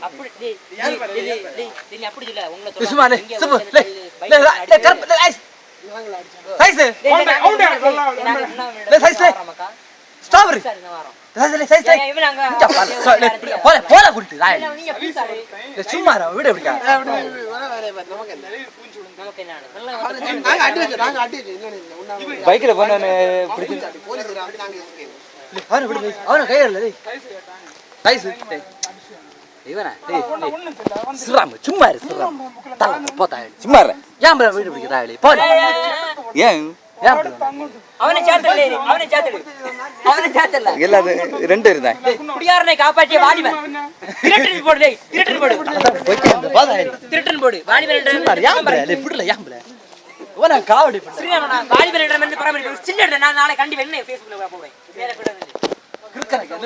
அப்படி டேய் அப்படி இல்ல உங்களை சும்மா லே சும்மா லே லே கருப்பு லே சைஸ் லே சைஸ் லே ஸ்ட்ராபெரி சைஸ் லே இவங்க போல போல குடிட்டு நீங்க சும்மா வீடு எப்படிக்கா நமக்கு என்ன நாங்க அடி வச்சு பைக்ல போனே பிடிச்சு போலீஸ் நாங்க அவன விடு அவன கையில டேய் சைஸ் டேய் இவனா டேய் சிராம் சும்மா இரு சிராம் தல போடா சும்மா இரு ஏன் bro வீடு பிடிக்க தாவலி போ ஏன் அவனை சாத்தல எல்லா ரெண்டு இருந்தா குடியாரனை காப்பாற்றிய வாலிபன் திருடன் போடு டேய் திருடன் போடு திருடன் போடு வாலிபன் என்ற ஏன் bro லே விடுல ஏன் bro ஓனா காவடி பண்ணு ஸ்ரீராமனா வாலிபன் என்ற பராமரி சின்ன நான் நாளை கண்டி வெண்ணே Facebookல போடுறேன் வேற கூட கிறுக்கறங்க